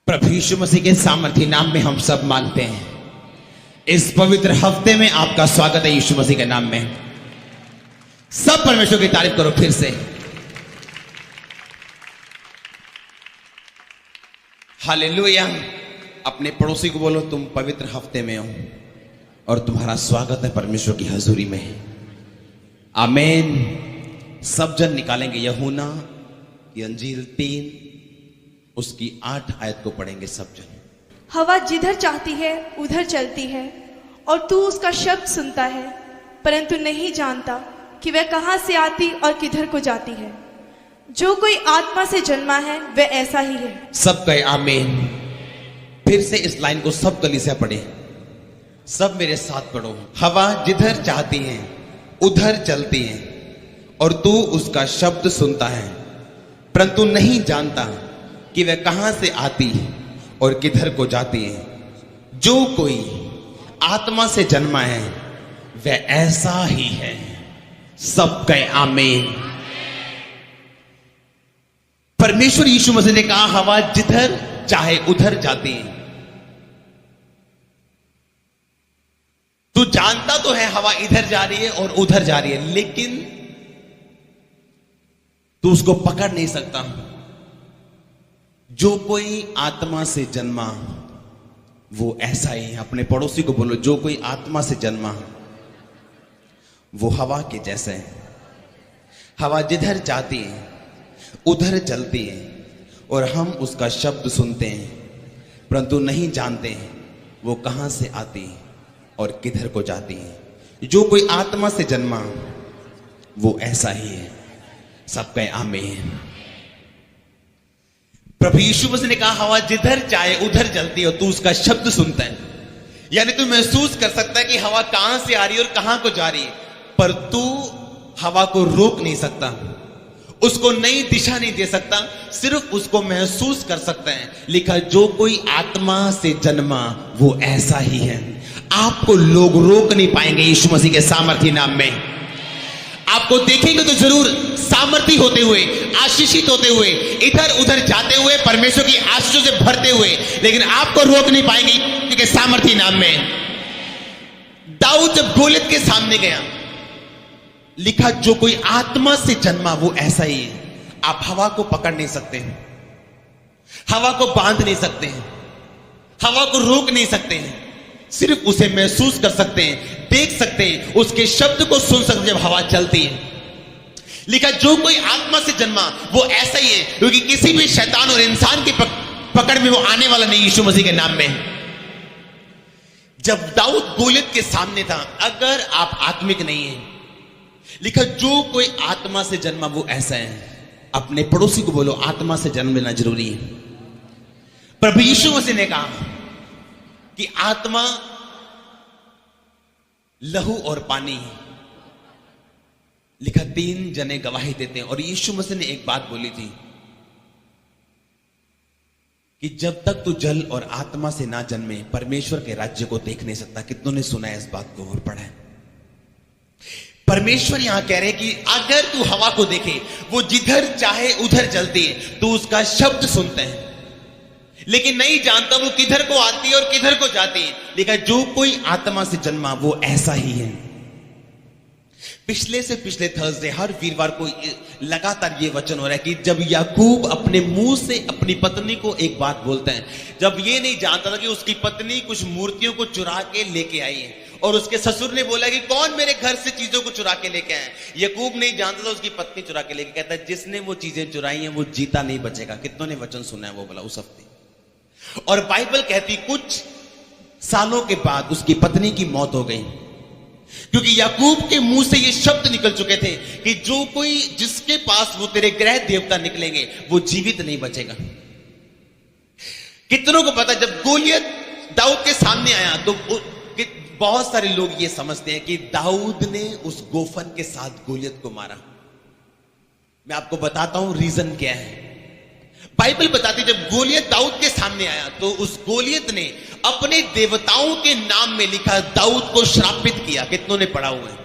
प्रभु यीशु मसीह के सामर्थी नाम में हम सब मानते हैं। इस पवित्र हफ्ते में आपका स्वागत है यीशु मसीह के नाम में। सब परमेश्वर की तारीफ करो फिर से। हालेलुया। अपने पड़ोसी को बोलो तुम पवित्र हफ्ते में हो और तुम्हारा स्वागत है परमेश्वर की हजूरी में। आमीन। सब जन निकालेंगे यूहन्ना की अंजील 3 उसकी 8 आयत को पढ़ेंगे सब जन। हवा जिधर चाहती है उधर चलती है और तू उसका शब्द सुनता है परंतु नहीं जानता कि वह कहां से आती और किधर को जाती है। जो कोई आत्मा से जन्मा है वह ऐसा ही है। सब कहे आमीन। फिर से इस लाइन को सब कलीसिया पढ़े। सब मेरे साथ पढ़ो। हवा जिधर चाहती है उधर चलती है और तू उसका शब्द सुनता है परंतु नहीं जानता कि वह कहां से आती और किधर को जाती है। जो कोई आत्मा से जन्मा है वह ऐसा ही है। सब कहे आमीन। परमेश्वर यीशु मसीह ने कहा हवा जिधर चाहे उधर जाती है। तू जानता तो है हवा इधर जा रही है और उधर जा रही है, लेकिन तू उसको पकड़ नहीं सकता। जो कोई आत्मा से जन्मा वो ऐसा ही है। अपने पड़ोसी को बोलो जो कोई आत्मा से जन्मा वो हवा के जैसे है। हवा जिधर जाती है उधर चलती है और हम उसका शब्द सुनते हैं परंतु नहीं जानते हैं वो कहां से आती है और किधर को जाती है। जो कोई आत्मा से जन्मा वो ऐसा ही है। सब कहे आमीन। प्रभु यीशु मसीह ने कहा हवा जिधर चाहे उधर चलती है और तू उसका शब्द सुनता है। यानी तू महसूस कर सकता है कि हवा कहां से आ रही है और कहां को जा रही है, पर तू हवा को रोक नहीं सकता, उसको नई दिशा नहीं दे सकता, सिर्फ उसको महसूस कर सकता है। लिखा जो कोई आत्मा से जन्मा वो ऐसा ही है। आपको लोग रोक नहीं पाएंगे यीशु मसीह के सामर्थी नाम में। आपको देखेंगे तो जरूर सामर्थी होते हुए, आशीषित होते हुए, इधर उधर जाते हुए, परमेश्वर की आशीषों से भरते हुए, लेकिन आपको रोक नहीं पाएंगे के सामर्थी नाम में। दाऊद जब गोलियत के सामने गया, लिखा जो कोई आत्मा से जन्मा वो ऐसा ही है। आप हवा को पकड़ नहीं सकते, हवा को बांध नहीं सकते हैं, हवा को रोक नहीं सकते हैं, सिर्फ उसे महसूस कर सकते हैं, देख सकते हैं, उसके शब्द को सुन सकते हैं जब हवा चलती है। लिखा जो कोई आत्मा से जन्मा वो ऐसा ही है, क्योंकि किसी भी शैतान और इंसान की पकड़ में वो आने वाला नहीं यीशु मसीह के नाम में। जब दाऊद गोलियत के सामने था, अगर आप आत्मिक नहीं हैं, लिखा जो कोई आत्मा से जन्मा वो ऐसा है। अपने पड़ोसी को बोलो आत्मा से जन्म लेना जरूरी है। प्रभु यीशु मसीह ने कहा कि आत्मा लहू और पानी है। लिखा 3 जने गवाही देते हैं और यीशु मसीह ने एक बात बोली थी कि जब तक तू जल और आत्मा से ना जन्मे परमेश्वर के राज्य को देख नहीं सकता। कितनों ने सुना है इस बात को और पढ़ा है? परमेश्वर यहां कह रहे कि अगर तू हवा को देखे वो जिधर चाहे उधर चलती है, तू उसका शब्द सुनते हैं लेकिन नहीं जानता वो किधर को आती है और किधर को जाती है। लिखा जो कोई आत्मा से जन्मा वो ऐसा ही है। पिछले से पिछले थर्सडे हर वीरवार को लगातार ये वचन हो रहा है कि जब याकूब अपने मुंह से अपनी पत्नी को एक बात बोलते हैं, जब ये नहीं जानता था कि उसकी पत्नी कुछ मूर्तियों को चुरा के लेके आई है और उसके ससुर ने बोला कि कौन मेरे घर से चीजों को चुरा के लेके आए। याकूब नहीं जानता था उसकी पत्नी चुरा के लेके। कहता है जिसने वो चीजें चुराई हैं वो जीता नहीं बचेगा। कितनों ने वचन सुना है वो बोला उस हफ्ते। और बाइबल कहती कुछ सालों के बाद उसकी पत्नी की मौत हो गई, क्योंकि याकूब के मुंह से ये शब्द निकल चुके थे कि जो कोई जिसके पास वो तेरे ग्रह देवता निकलेंगे वो जीवित नहीं बचेगा। कितनों को पता जब गोलियत दाऊद के सामने आया तो बहुत सारे लोग ये समझते हैं कि दाऊद ने उस गोफन के साथ गोलियत को मारा। मैं आपको बताता हूं रीजन क्या है। बाइबल बताती जब गोलियत दाऊद के सामने आया तो उस गोलियत ने अपने देवताओं के नाम में लिखा दाऊद को श्रापित किया। कितनों ने पढ़ा हुआ है?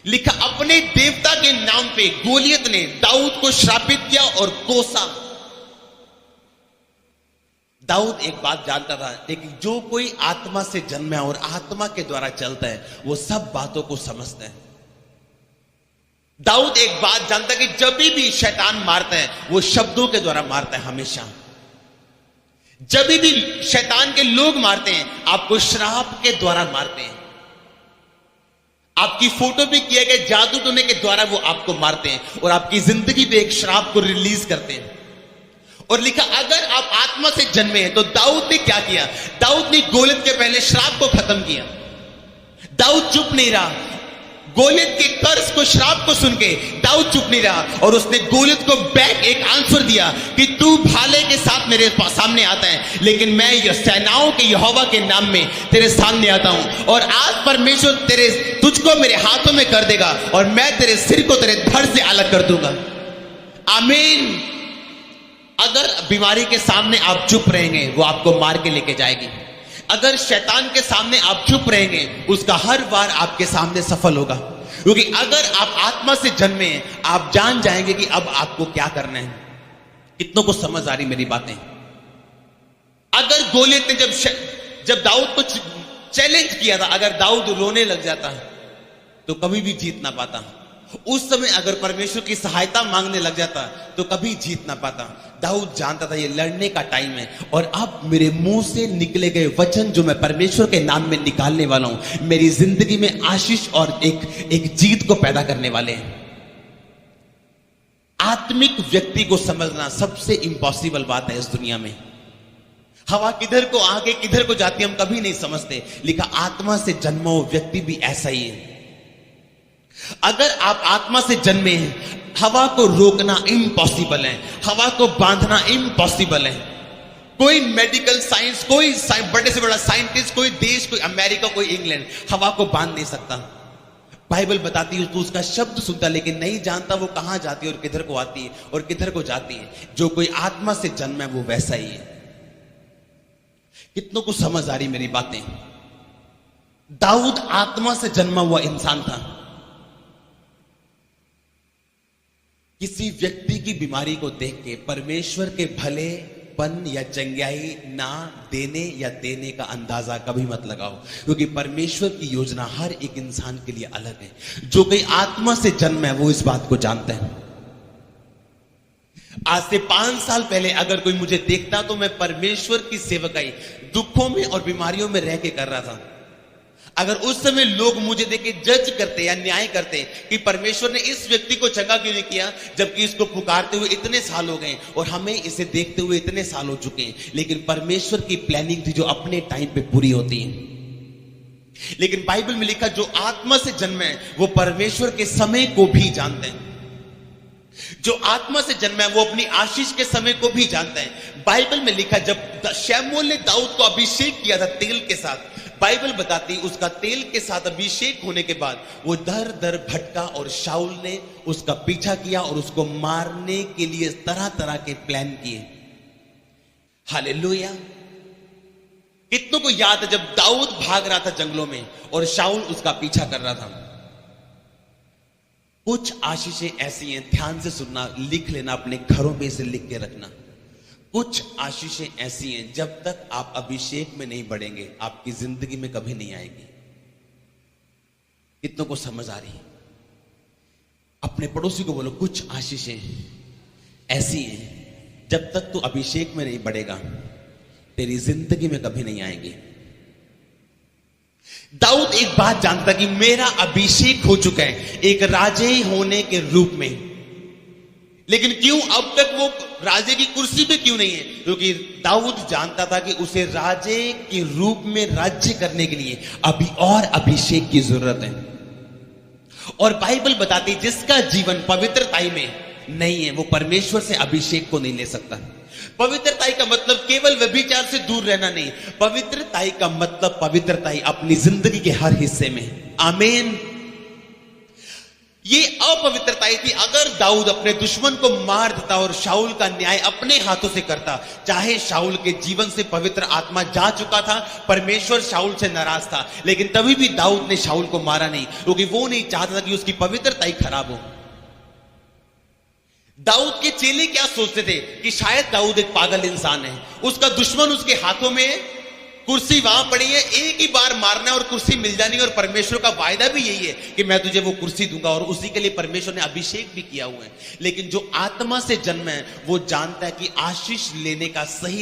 लिखा अपने देवता के नाम पे गोलियत ने दाऊद को श्रापित किया और कोसा। दाऊद एक बात जानता था, लेकिन जो कोई आत्मा से जन्मा है और आत्मा के द्वारा चलता है वो सब बातों को समझता है। दाऊद एक बात जानता है कि जब भी शैतान मारता है वो शब्दों के द्वारा मारता है। हमेशा जब भी शैतान के लोग मारते हैं आपको श्राप के द्वारा मारते हैं। आपकी फोटो पे किए गए जादू टोने के द्वारा वो आपको मारते हैं और आपकी जिंदगी पे एक श्राप को रिलीज करते हैं। और लिखा अगर आप आत्मा से जन्मे हैं तो दाऊद ने क्या किया? दाऊद ने गोलियत के पहले श्राप को खत्म किया। दाऊद चुप नहीं रहा। गोलियत के कर्ज को, श्राप को सुन के दाऊद चुप नहीं रहा और उसने गोलियत को बैक एक आंसर दिया कि तू भाले के साथ मेरे सामने आता है, लेकिन मैं सेनाओं के यहोवा के नाम में तेरे सामने आता हूं और आज परमेश्वर तुझको मेरे हाथों में कर देगा और मैं तेरे सिर को तेरे धड़ से अलग कर दूंगा। आमीन। अगर बीमारी के सामने आप चुप रहेंगे वो आपको मार के लेके जाएगी। अगर शैतान के सामने आप चुप रहेंगे उसका हर बार आपके सामने सफल होगा, क्योंकि अगर आप आत्मा से जन्मे हैं आप जान जाएंगे कि अब आपको क्या करना है। कितनों को समझ आ रही मेरी बातें? अगर गोलियत ने जब दाऊद को चैलेंज किया था, अगर दाऊद रोने लग जाता तो कभी भी जीत ना पाता। उस समय अगर परमेश्वर की सहायता मांगने लग जाता तो कभी जीत ना पाता। दाऊद जानता था ये लड़ने का टाइम है और अब मेरे मुंह से निकले गए वचन जो मैं परमेश्वर के नाम में निकालने वाला हूं मेरी जिंदगी में आशीष और एक जीत को पैदा करने वाले हैं। आत्मिक व्यक्ति को समझना सबसे इंपॉसिबल बात है इस दुनिया में। हवा किधर को आगे किधर को जाती हम कभी नहीं समझते। लिखा आत्मा से जन्मा हुआ व्यक्ति भी ऐसा ही है। अगर आप आत्मा से जन्मे हैं हवा को रोकना इम्पॉसिबल है, हवा को बांधना इम्पॉसिबल है। कोई मेडिकल साइंस, कोई बड़े से बड़ा साइंटिस्ट, कोई देश, कोई अमेरिका, कोई इंग्लैंड हवा को बांध नहीं सकता। बाइबल बताती है तो उसका शब्द सुनता लेकिन नहीं जानता वो कहां जाती है और किधर को आती है और किधर को जाती है। जो कोई आत्मा से जन्मा है वो वैसा ही है। कितनों को समझ आ रही मेरी बातें? दाऊद आत्मा से जन्मा हुआ इंसान था। किसी व्यक्ति की बीमारी को देख के परमेश्वर के भलेपन या चंगाई ना देने या देने का अंदाजा कभी मत लगाओ, क्योंकि परमेश्वर की योजना हर एक इंसान के लिए अलग है। जो कोई आत्मा से जन्म है वो इस बात को जानते हैं। आज से 5 साल पहले अगर कोई मुझे देखता तो मैं परमेश्वर की सेवकाई दुखों में और बीमारियों में रह के कर रहा था। अगर उस समय लोग मुझे देख के जज करते या न्याय करते कि परमेश्वर ने इस व्यक्ति को चंगा क्यों नहीं किया जबकि इसको पुकारते हुए इतने साल हो गए और हमें इसे देखते हुए इतने साल हो चुके हैं, लेकिन परमेश्वर की प्लानिंग थी जो अपने टाइम पे पूरी होती है। लेकिन बाइबल में लिखा जो आत्मा से जन्मे हैं वो परमेश्वर के समय को भी जानते हैं। जो आत्मा से जन्मा है वो अपनी आशीष के समय को भी जानते हैं। बाइबल में लिखा जब शमूएल ने दाऊद को अभिषेक किया था तेल के साथ, बाइबल बताती उसका तेल के साथ अभिषेक होने के बाद वो दर दर भटका और शाऊल ने उसका पीछा किया और उसको मारने के लिए तरह तरह के प्लान किए। हालेलुया। कितनों को याद है जब दाऊद भाग रहा था जंगलों में और शाऊल उसका पीछा कर रहा था? कुछ आशीषें ऐसी हैं, ध्यान से सुनना, लिख लेना, अपने घरों पे इसे लिख के रखना। कुछ आशीषें ऐसी हैं जब तक आप अभिषेक में नहीं बढ़ेंगे आपकी जिंदगी में कभी नहीं आएगी। कितनों को समझ आ रही है? अपने पड़ोसी को बोलो कुछ आशीषें ऐसी हैं जब तक तू अभिषेक में नहीं बढ़ेगा तेरी जिंदगी में कभी नहीं आएंगी। दाऊद एक बात जानता कि मेरा अभिषेक हो चुका है एक राजे होने के रूप में, लेकिन क्यों अब तक वो राजे की कुर्सी पे क्यों नहीं है? क्योंकि दाऊद जानता था कि उसे राजे के रूप में राज्य करने के लिए अभी और अभिषेक की जरूरत है। और बाइबल बताती जिसका जीवन पवित्रताई में नहीं है वो परमेश्वर से अभिषेक को नहीं ले सकता। पवित्रताई का मतलब केवल व्यभिचार से दूर रहना नहीं, पवित्रताई का मतलब पवित्रताई अपनी जिंदगी के हर हिस्से में। आमीन। ये अपवित्रताई थी। अगर दाऊद अपने दुश्मन को मार देता और शाऊल का न्याय अपने हाथों से करता, चाहे शाऊल के जीवन से पवित्र आत्मा जा चुका था, परमेश्वर शाऊल से नाराज था, लेकिन तभी भी दाऊद ने शाऊल को मारा नहीं, क्योंकि वो नहीं चाहता था कि उसकी पवित्रताई खराब हो। दाऊद के चेले क्या सोचते थे कि शायद दाऊद एक पागल इंसान है, उसका दुश्मन उसके हाथों में कुर्सी वहां पड़ी है, एक ही बार मारना है और कुर्सी मिल जानी है, और परमेश्वर का वायदा भी यही है कि मैं तुझे वो कुर्सी दूंगा, और उसी के लिए परमेश्वर ने अभिषेक भी किया हुआ है। लेकिन जो आत्मा से जन्म है वो जानता है कि आशीष लेने का सही